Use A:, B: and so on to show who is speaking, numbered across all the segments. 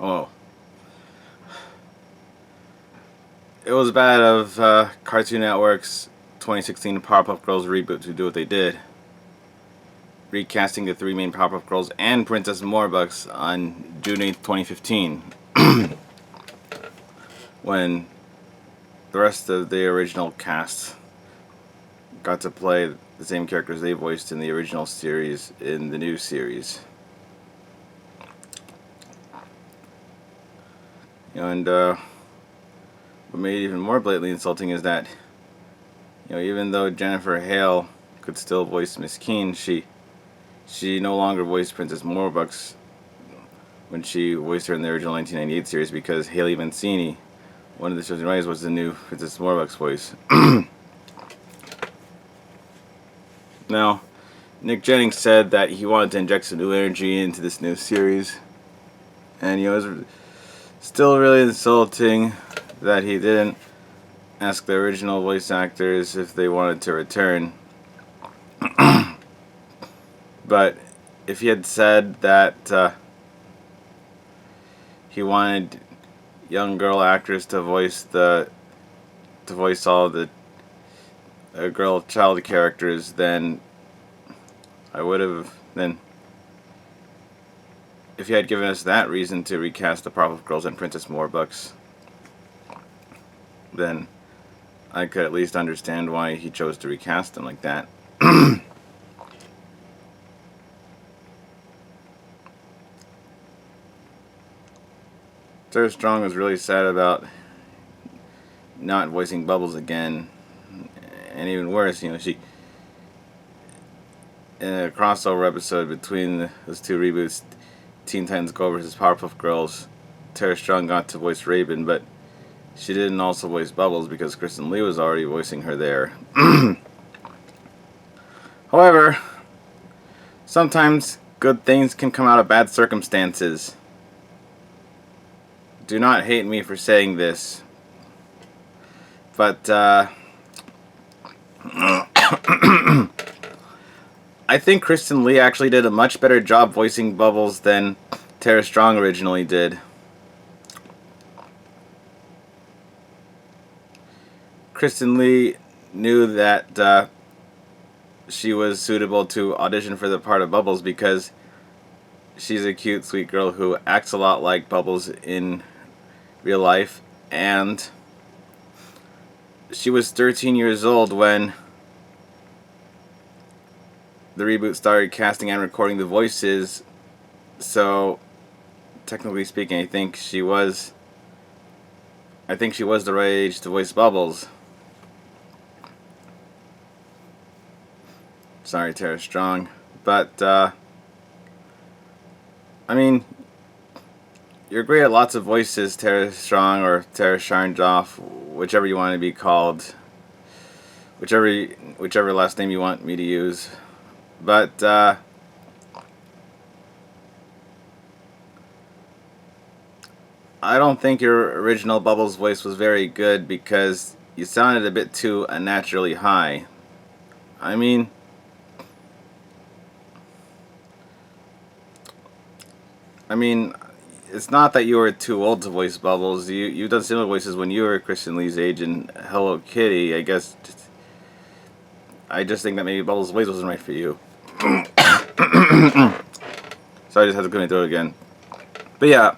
A: Oh, it was bad of Cartoon Network's 2016 Powerpuff Girls reboot to do what they did, recasting the three main Powerpuff Girls and Princess Morbucks on June 8th, 2015, when the rest of the original cast got to play the same characters they voiced in the original series in the new series. And what made it even more blatantly insulting is that, even though Jennifer Hale could still voice Miss Keene, she no longer voiced Princess Morbucks when she voiced her in the original 1998 series, because Haley Mancini, one of the show's writers, was the new Princess Morbucks voice. Now, Nick Jennings said that he wanted to inject some new energy into this new series, and it was still really insulting that he didn't ask the original voice actors if they wanted to return. But if he had said that he wanted young girl actors to voice all the girl child characters, then I would have if he had given us that reason to recast the Powerpuff Girls and Princess Morbucks, then I could at least understand why he chose to recast them like that. Tara Strong was really sad about not voicing Bubbles again, and even worse, she, in a crossover episode between those two reboots, Teen Titans Go vs. Powerpuff Girls, Tara Strong got to voice Raven, but she didn't also voice Bubbles because Kristen Li was already voicing her there. However, sometimes good things can come out of bad circumstances. Do not hate me for saying this, but I think Kristen Li actually did a much better job voicing Bubbles than Tara Strong originally did. Kristen Li knew that she was suitable to audition for the part of Bubbles because she's a cute, sweet girl who acts a lot like Bubbles in real life, and she was 13 years old when the reboot started casting and recording the voices, so technically speaking, I think she was the right age to voice Bubbles. Sorry, Tara Strong, but I mean, you're great at lots of voices, Tara Strong or Tara Charendoff, whichever you want to be called, whichever last name you want me to use. But I don't think your original Bubbles voice was very good because you sounded a bit too unnaturally high. I mean, it's not that you were too old to voice Bubbles. You've done similar voices when you were Kristen Lee's age in Hello Kitty. I just think that maybe Bubbles' voice wasn't right for you. So I just had to clear my throat again. But yeah,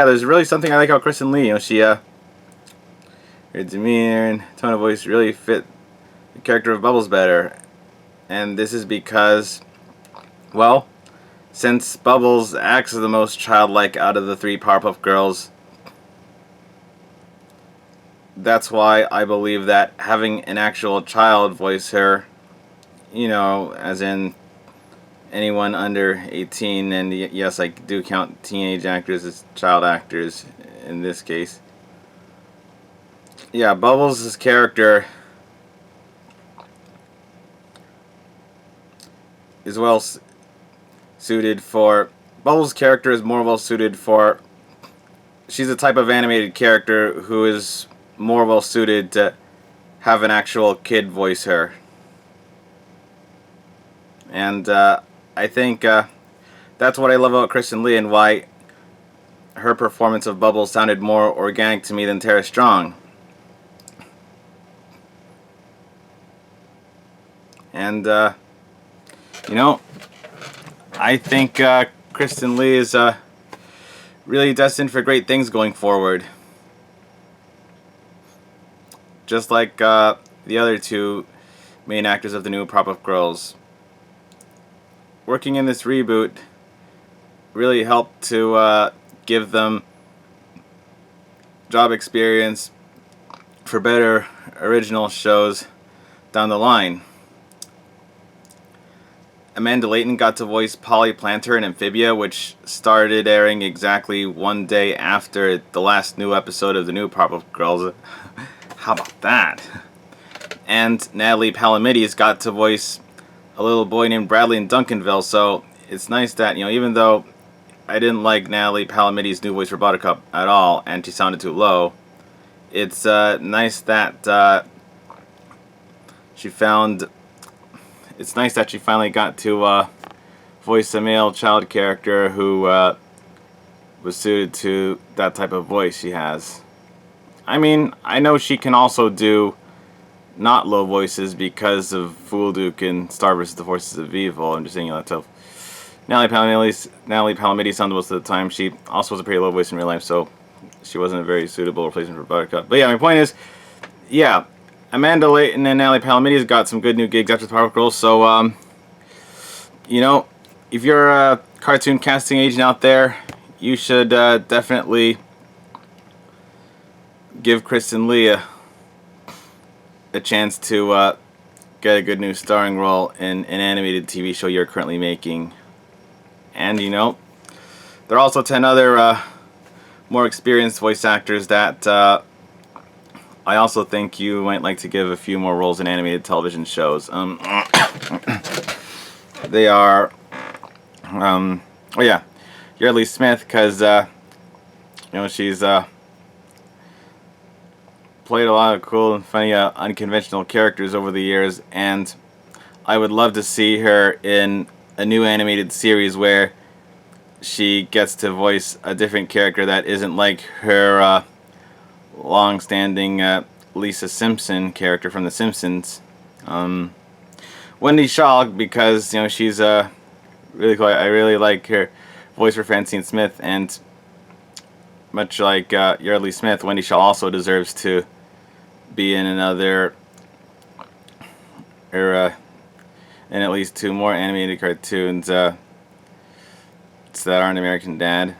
A: there's really something I like about Kristen Li. Her demeanor and tone of voice really fit the character of Bubbles better. And this is because, well, since Bubbles acts the most childlike out of the three Powerpuff Girls, that's why I believe that having an actual child voice her, as in anyone under 18, and yes, I do count teenage actors as child actors in this case. Yeah, Bubbles' character is well suited for... Bubbles' character is more well suited for... She's a type of animated character who is more well suited to have an actual kid voice her. And I think that's what I love about Kristen Li and why her performance of Bubbles sounded more organic to me than Tara Strong. And, you know, I think Kristen Li is really destined for great things going forward. Just like the other two main actors of the new Powerpuff Girls. Working in this reboot really helped to give them job experience for better original shows down the line. Amanda Layton got to voice Polly Planter in Amphibia, which started airing exactly one day after the last new episode of the new Powerpuff Girls. How about that? And Natalie Palamides got to voice a little boy named Bradley in Duncanville, so it's nice that, you know, even though I didn't like Natalie Palamides' new voice for Buttercup at all, and she sounded too low, it's nice that it's nice that she finally got to voice a male child character who was suited to that type of voice she has. I mean, I know she can also do not low voices because of Fool Duke and Star vs. the Forces of Evil. I'm just saying that stuff. Natalie Palamides sounded most of the time. She also was a pretty low voice in real life, so she wasn't a very suitable replacement for Buttercup. But yeah, my point is, yeah, Amanda Layton and Natalie Palamides got some good new gigs after the Powerpuff Girls, so, you know, if you're a cartoon casting agent out there, you should definitely give Kristen Li a chance to get a good new starring role in an animated TV show you're currently making. And, you know, there are also 10 other more experienced voice actors that I also think you might like to give a few more roles in animated television shows. They are, oh yeah, Yeardley Smith, because, you know, she's played a lot of cool and funny unconventional characters over the years, and I would love to see her in a new animated series where she gets to voice a different character that isn't like her long-standing Lisa Simpson character from The Simpsons. Wendy Shaw, because, you know, she's really cool. I really like her voice for Francine Smith, and much like Yeardley Smith, Wendy Shaw also deserves to be in another, or in at least 2 more animated cartoons that aren't American Dad.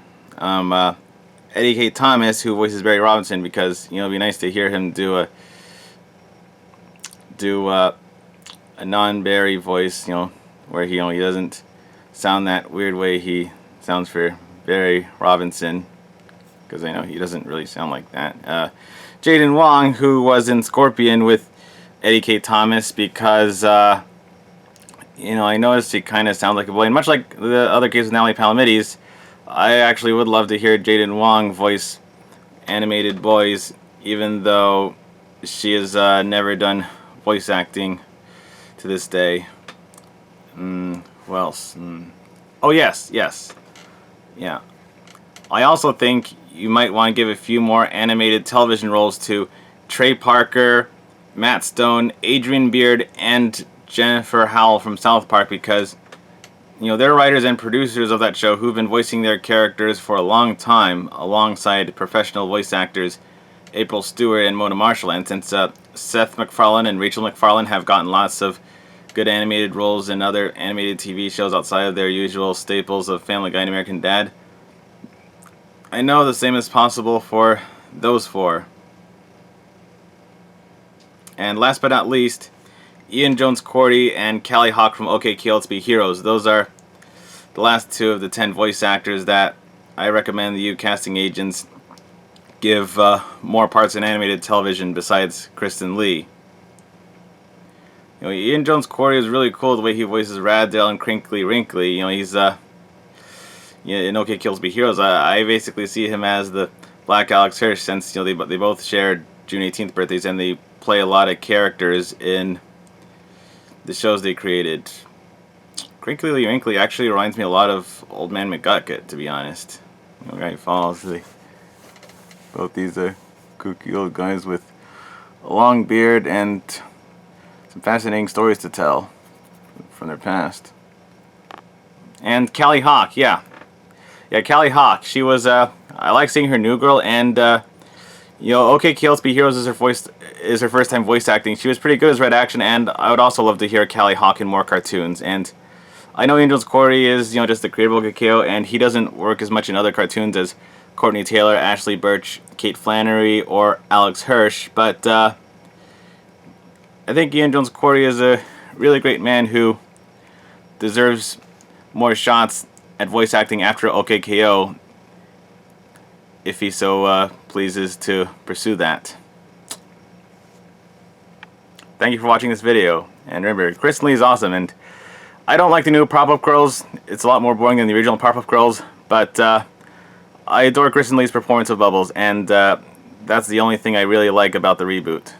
A: Eddie K. Thomas, who voices Barry Robinson, because, you know, it'd be nice to hear him do a non-Barry voice, you know, where he doesn't sound that weird way he sounds for Barry Robinson, because I know he doesn't really sound like that. Jaden Wong, who was in Scorpion with Eddie K. Thomas, because you know, I noticed he kind of sounds like a boy, and much like the other case with Natalie Palamides, I actually would love to hear Jaden Wong voice animated boys, even though she has never done voice acting to this day. Who else? Oh, yes. Yeah. I also think you might want to give a few more animated television roles to Trey Parker, Matt Stone, Adrian Beard, and Jennifer Howell from South Park, because, you know, they're writers and producers of that show who've been voicing their characters for a long time alongside professional voice actors April Stewart and Mona Marshall. And since Seth MacFarlane and Rachel McFarlane have gotten lots of good animated roles in other animated TV shows outside of their usual staples of Family Guy and American Dad, I know the same is possible for those 4. And last but not least, Ian Jones-Cordy and Callie Hawk from OK Kill, Let's Be Heroes. Those are the last 2 of the 10 voice actors that I recommend the casting agents give more parts in animated television besides Kristen Li. You know, Ian Jones-Cordy is really cool the way he voices Raddale and Crinkly Wrinkly. You know, he's in OK Kill, Let's Be Heroes. I basically see him as the Black Alex Hirsch, since, you know, they both share June 18th birthdays, and they play a lot of characters in the shows they created. Crinkly Wrinkly actually reminds me a lot of Old Man McGucket, to be honest. You know, Guy Falls. Both these kooky old guys with a long beard and some fascinating stories to tell from their past. And Callie Hawk, yeah. Yeah, Callie Hawk. She was, I like seeing her New Girl, and, you know, OK Let's Be Heroes is her first time voice acting. She was pretty good as Red Action, and I would also love to hear Callie Hawk in more cartoons. And I know Angels Corey is, you know, just the creator of OK, and he doesn't work as much in other cartoons as Courtney Taylor, Ashley Birch, Kate Flannery, or Alex Hirsch, but I think Ian Jones Corey is a really great man who deserves more shots at voice acting after OKKO if he so pleases to pursue that. Thank you for watching this video, and remember, Kristen Li is awesome, and I don't like the new Powerpuff Girls. It's a lot more boring than the original Powerpuff Girls, but I adore Kristen Li's performance of Bubbles, and that's the only thing I really like about the reboot.